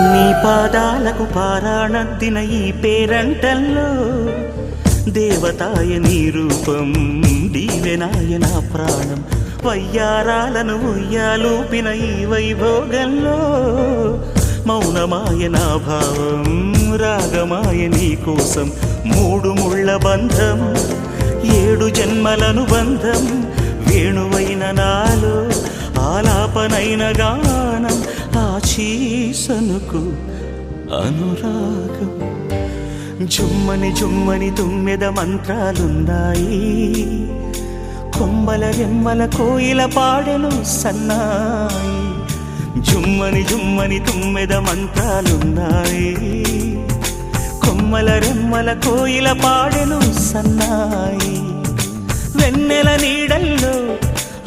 నీ పాదాలకు పారాణద్దిన ఈ పేరంటల్లో దేవతాయ నీ రూపం దీవెనాయ నా ప్రాణం వయ్యారాలను ఉయ్యాలూపిన ఈ వైభోగంలో మౌనమాయ నా భావం రాగమాయ నీ కోసం మూడు ముళ్ళ బంధం ఏడు జన్మలను బంధం వేణువైన నాలో ఆలాపనైన గానం ఆచీసనుకు అనురాగం జుమ్మని జుమ్మని తుమ్మెద మంత్రాలున్నాయి కొమ్మల రెమ్మల కోయిల పాడెను సన్నాయి జుమ్మని జుమ్మని తుమ్మెద మంత్రాలున్నాయి కొమ్మల రెమ్మల కోయిల పాడెను సన్నాయి వెన్నెల నీడల్లో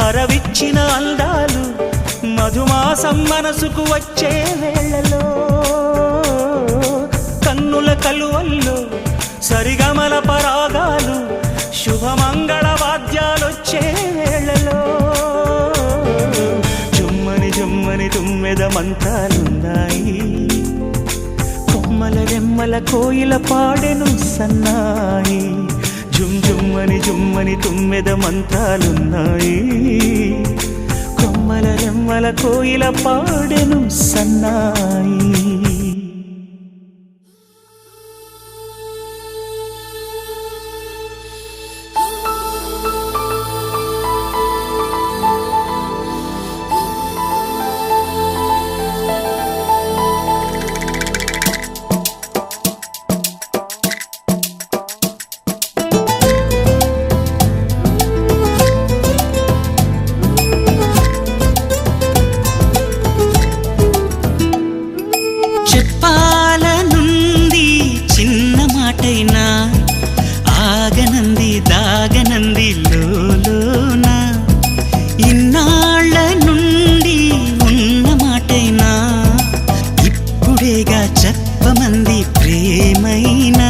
అరవిచ్చిన అందాలు మధుమాసం మనసుకు వచ్చే వేళలో కన్నుల కలువల్లో సరిగమల పరాగాలు శుభమంగళ వాద్యాలొచ్చే వేళలో జుమ్మని జుమ్మని తుమ్మెద మంత్రాలున్నాయి కొమ్మల రెమ్మల కోయిల పాడెను సన్నాయి జుమ్ జుమ్మని జుమ్మని తుమ్మెద మంత్రాలున్నాయి కొమ్మల రెమ్మల కోయిల పాడెను సన్నాయి చెప్పాలనుంది చిన్న మాటైనా ఆగనంది దాగనంది లోలోన ఇన్నాళ్ళ నుండి ఉన్న మాటైనా ఇప్పుడేగా చెప్పమంది ప్రేమైనా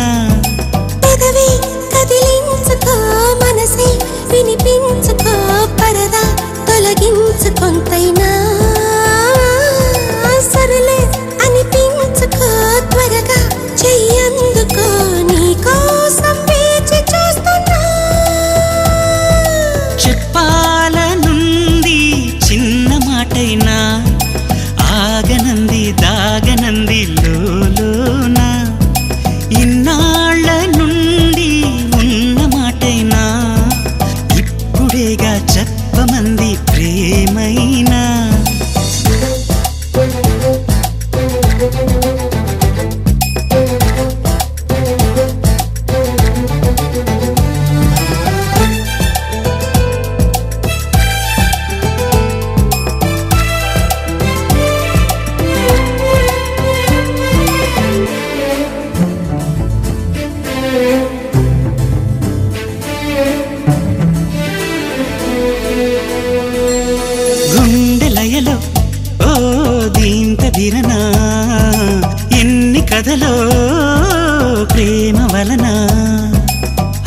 పెదవి కదిలించుకో మనసే వినిపించుకో పరదా తొలగించుకొంతైనా సరలే అనిపించుకో త్వరగా చెయ్యందుకో నీ కోసం వేచి చూస్తున్నా చెప్పాలనుంది చిన్న మాటైనా ఆగనంది దాగనంది లోలోన ఇన్నాళ్ళ నుండి ఉన్న మాటైనా ఇప్పుడేగా చెప్పమంది ప్రేమైనా గుండెలయలో ఓ దీంత దిరనా ఎన్ని కథలో ప్రేమ వలన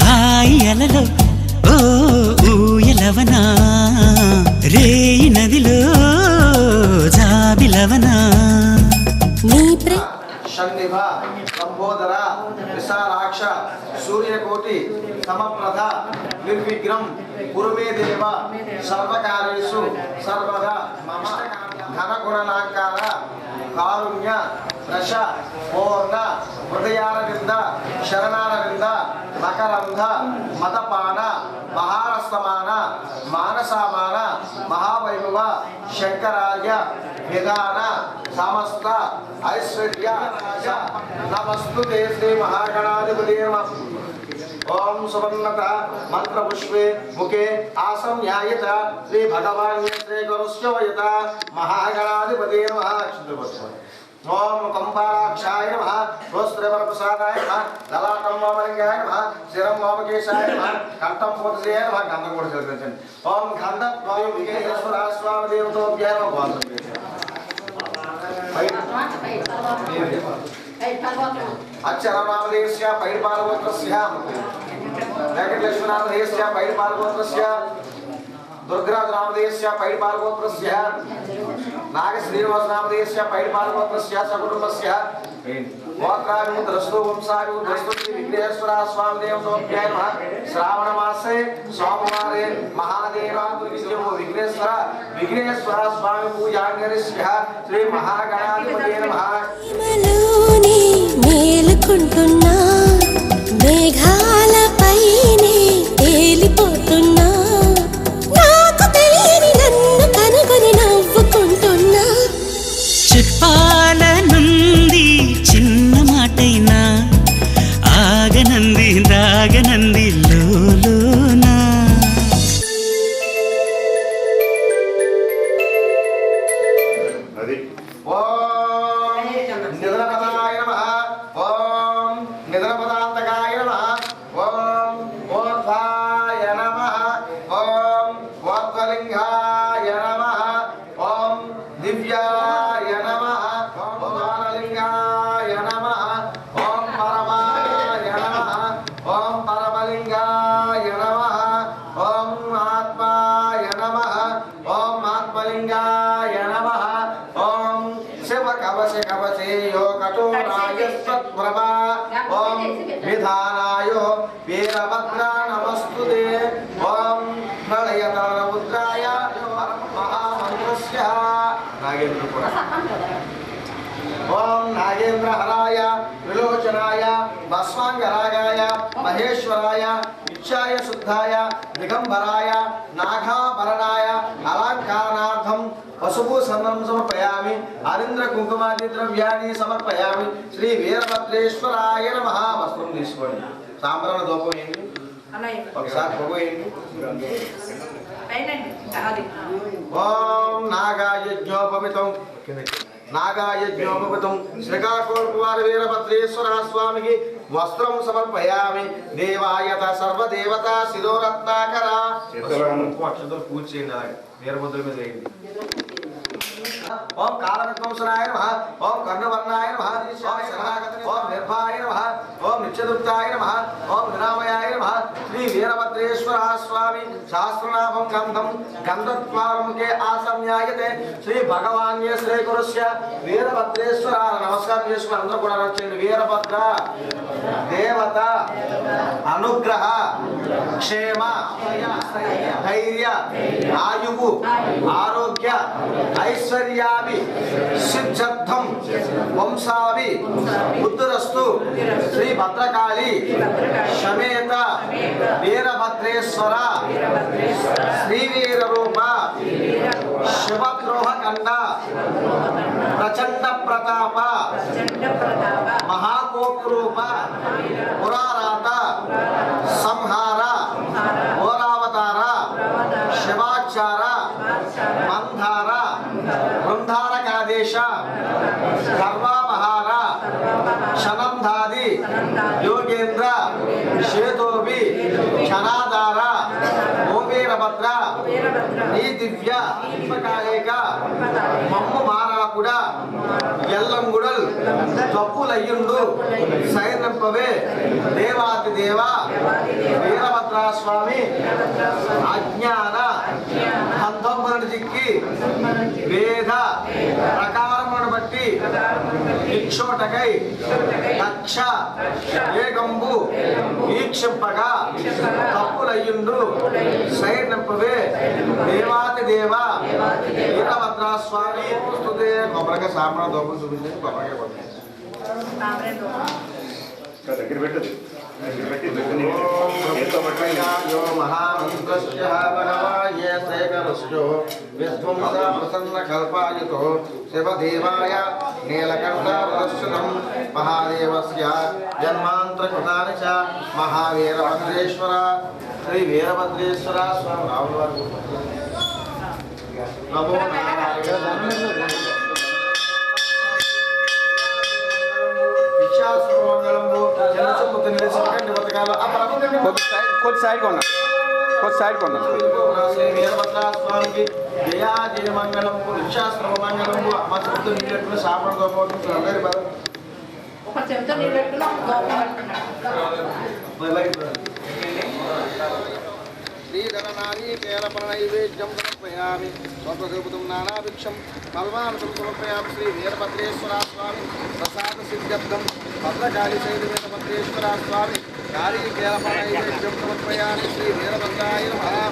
హాయి అలలో ఓ ఊయలవనా రేయి నదిలో జాబిలవనా నీ ప్రే షణ్నిభ లంబోదర విశాలాక్ష సూర్యకోటి సమప్రభ నిర్విఘ్నం కురుమే దేవ సర్వకార్యేషు సర్వదా మమ ఘనగుణాకార కారుణ్య రస పూర్ణ హృదయారవింద శరణారవింద మకరంధ మదపాన మహారస్తమాన మానసామాన మహావైభవ శంకరార్య విధాన సమస్త ఐశ్వర్య నమస్తుతే శ్రీ మహాగణాధిపతి నమః ఓం సువర్ణత మంత్రపుష్పే ముఖే ఆసంయాయత శ్రీ భగవాన్ శ్రీ గురుస్యవయత మహాగణాధిపతి నమః ఓం కంపాక్షాయ నమః రోస్త్రవరప్రసాదాయ నమః లలాటం వామలింగాయ నమః శిరం వామకేశాయ నమః కంఠం పూర్తిజయ నమః గంధం కూడా చదివించండి ఓం గంధద్వయం విఘ్నేశ్వర స్వామి దేవతోభ్యాయ నమః అక్షరనామదేశస్య పైడిపాలగోత్రస్య వెంకటలక్ష్మీనాథదేశస్య పైడిపాలగోత్రస్య दुर्गराज नामधेयस्य पैडपालगोत्रस्य नाग श्रीनिवास नामधेयस्य पैडपालगोत्रस्य सकुटुम्बस्य गोत्राभिमुद्रस्तु वंशाभिमुद्रस्तु श्री विघ्नेश्वर स्वामी देवतोभ्याय नमः। श्रावण मासे सोमवारे महादेवानुग्रहो विघ्नेश्वर स्वामी पूजांगरिष्य श्री महागणाधिपतये नमः। మలోనే మేలుకుంటున్నా మేఘాలపైనే తేలిపోతున్నా నాకు తెలియని నన్ను కనుగొని నవ్వుకుంటున్నా చెప్పాలనుంది చిన్న మాటైనా ఆగనంది రాగనంది లోలోనా ఓం నిద్రపదాయ నమః ఓం నిద్రపదాంతకాయ నమః ఓం ఓర్ధ్వాయ నమః ఓం ఓర్ధ్వలింగాయ నమః ఓం దివ్యాయ నమః ఓం బాలలింగాయ నమః ఓం పరమాయ నమః ఓం పరమలింగాయ నమః ఓం ఆత్మాయ నమః ఓం ఆత్మలింగాయ నమః ఓం శివ కవచ కవచేయో కఠోరాయ సత్ప్రభా ఓం విధానాయ వీరభద్ర నమస్తుతే ఓం ప్రళయతరముద్రాయ మహామంత్రస్య నాగేంద్ర కూడా ఓం నాగేంద్రహరాయ విలోచనాయ భస్మాంగరాగాయ మహేశ్వరాయ ఇచ్ఛాయ శుద్ధాయ దిగంబరాయ నాగాభరణాయ అలంకారార్థం పసుపు సందం సమర్పయామి అరింద్ర కుంకుమాది ద్రవ్యాన్ని సమర్పయామి శ్రీ వీరభద్రేశ్వరాయ నమః. వస్త్రం తీసుకోండి, సాంబ్రాణ ధూపం వేయండి, ఒకసారి పొగ వేయండి. ఓం నాగాయజ్ఞోపమితం నాగాయజ్ఞోపమితం శ్రీకాకుళ వీరభద్రేశ్వర స్వామికి వస్త్రం సమర్పయామి. దేవాయత సర్వదేవత శిరోరత్నాకర అక్షంతలు పూజ చేయండి, అలాగే వీరభద్రుల మీద వేయండి. ఓం కాలవిధ్వంసనాయ నమః ఓం కర్ణవర్ణాయ నమః ఓం నిర్భాయ నమః ఓం నిత్యదుప్తాయ నమః ఓం నిరామయాయ నమః. శ్రీ వీరభద్రేశ్వర స్వామి సహస్రనామం గంధం గంధద్వారముఖే ఆసమ్యాయతే శ్రీ భగవాన్య శ్రీ గురుస్య వీరభద్రేశ్వర. నమస్కారం చేసుకుని అందరూ కూడా వచ్చేయండి. వీరభద్ర దేవత అనుగ్రహ క్షేమ ధైర్య ఆయువు ఆరోగ్య ఐశ్వర్యాభి సిద్ధ్యర్థం వంశాభి బుద్ధిరస్తు శ్రీ భద్రకాళి సమేత వీరభద్రేశ్వర శ్రీవీర రూప శివద్రోహ కండ ప్రచండ ప్రతాప మహాకోక్రూప పురారాత సంహార ఓరావతార శివాచార మంధార బృందారకాదేశ సర్వాపహార శనందాది యోగేంద్ర శ్వేతోభి క్షణాధార ఓవీరభద్ర ఈ దివ్య కాళేక మమ్ము మారాకుడ ఎల్లంగుడల్ తప్పులయ్యుండు సైనంపవే దేవాతి దేవ వీరభద్ర స్వామి అజ్ఞాన హంతములను చిక్కి వేద ప్రకారమును బట్టి ఇక్షోటకై దక్ష ఏగంబు వీక్షింపగా తప్పులయ్యుండు సైనంపవే దేవాతి దేవ వీరభద్ర స్వామి స్తుతే. కొబ్బరిగా సాంబ్రాణ దూపం చూపించండి, కొబ్బరిగా పడుతుంది. దగ్గర పెట్టదు यो महामन्त्रस्य भगवाये शेखरस्यो विध्वंस प्रसन्नकल्पायतो शिवदेवाय नीलकण्ठावदर्शनं महादेवस्य जन्मान्तरकृतानि च महावीरभद्रेश्वर श्रीवीरभद्रेश्वर स्वामी राहुलवारि नमो नारायण. కొంచెం సైడ్ కొన్నా శ్రీ వీరభద్ర స్వామికి జయా జయ మంగళం విశ్వాశ్రమ మంగళం మా చెప్తూ నీళ్ళు సాపడతో పోతుంది అందరి ఒక చెంచా నీళ్ళు పెట్టుకుని श्रीधरनारीकेलफलनैवेद्यं समर्पयामि स्वस्वरूपं नानाभिक्षं फल्मांसं समर्पयामि श्रीवीरभद्रेश्वरा स्वामी प्रसादसिद्ध्यर्थं भद्रकालीशैलवीरभद्रेश्वरा स्वामी नारीकेलफलनैवेद्यं समर्पयामि श्रीवीरभद्राय नमः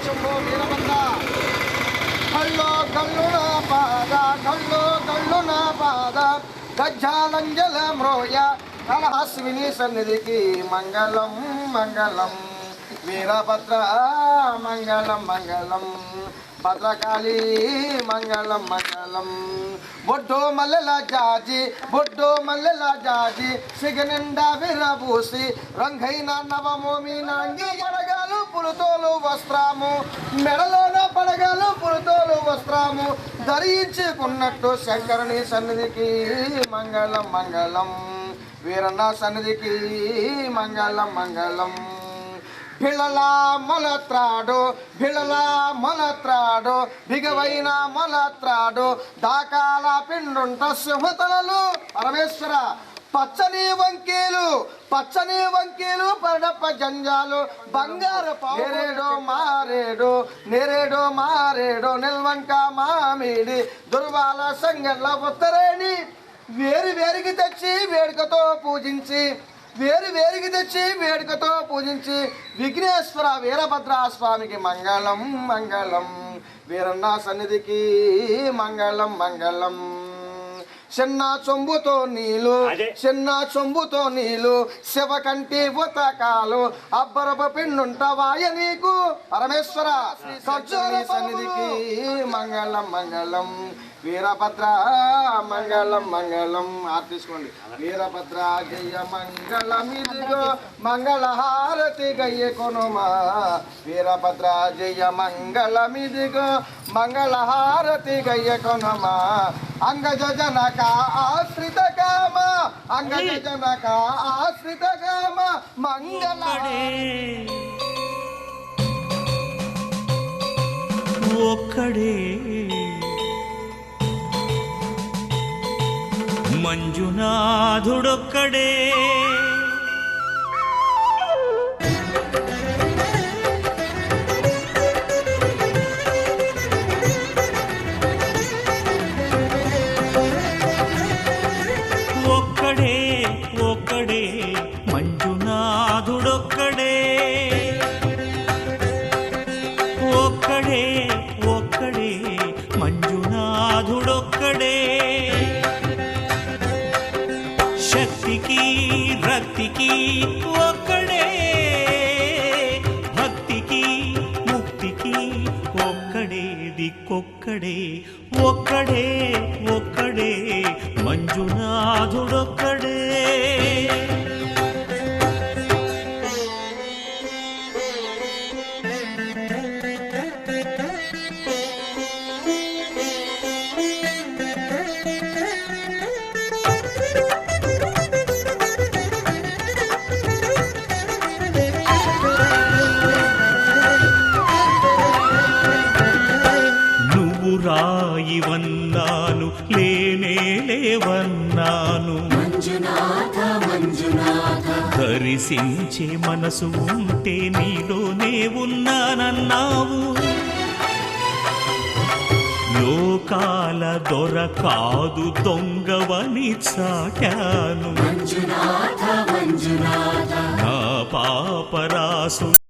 शंभो वीरभद्र कल्लो कल्लुना पाद गज्जालंजल म्रोय कलहस्विनी सन्निधि की मंगलम मंगलम वीरभद्र मंगलम मंगलम भद्रकाली मंगलम मंगलम బొడ్డో మల్లెల జాజి సిగనిండా విరబూసి రంగైన నవమోమినాంగి పడగలు పులుతోలు వస్త్రము మెడలోన పడగలు పులుతోలు వస్త్రము ధరించుకున్నట్టు శంకరుని సన్నిధికి మంగళం మంగళం వీరన్న సన్నిధికి మంగళం మంగళం భిళల మొలత్రాడు బిగవైన మొలత్రాడు దాకాల పిండుంట సింహతలలు పరమేశ్వర పచ్చని వంకీలు పరడప్ప జంజాలు బంగారు నేరేడు మారేడు నిల్వంక మామిడి దుర్వాల సంగళ్ళ ఉత్తరేణి వేరువేరికి తెచ్చి వేడుకతో పూజించి విఘ్నేశ్వర వీరభద్ర స్వామికి మంగళం మంగళం వీరన్న సన్నిధికి మంగళం మంగళం చిన్న చొంబుతో నీళ్ళు శివకంటి ఉతకాలు అబ్బరప పిండుంటవాయ నీకు పరమేశ్వర సన్నిధికి మంగళం మంగళం వీరభద్ర మంగళం మంగళం తీసుకోండి వీరభద్ర జయ మంగళమిదిగో మంగళహారతి గయ్య కొనుమా వీరభద్ర జయ మంగళమిదిగో మంగళహారతి గయ్య కొనుమా అంగజ జనక ఆశ్రిత కామ మంగళ ఒక్కడే మంజునాథుడొక్కడే ఒక్కడే మంజునాథుడొక్కడే ఒక్కడే మంజునాథుడొక్కడే శక్తికి రక్తికి ఒక్కడే భక్తికి ముక్తికి ఒక్కడే దిక్కొక్కడే ఒక్కడే మంజునాథుడొక్కడే రాయివన్నాను లేవన్నాను దర్శించే మనసు ఉంటే నీలోనే ఉన్నానన్నావు లోకాల దొర కాదు దొంగవని చాటాను నా పాపరాసు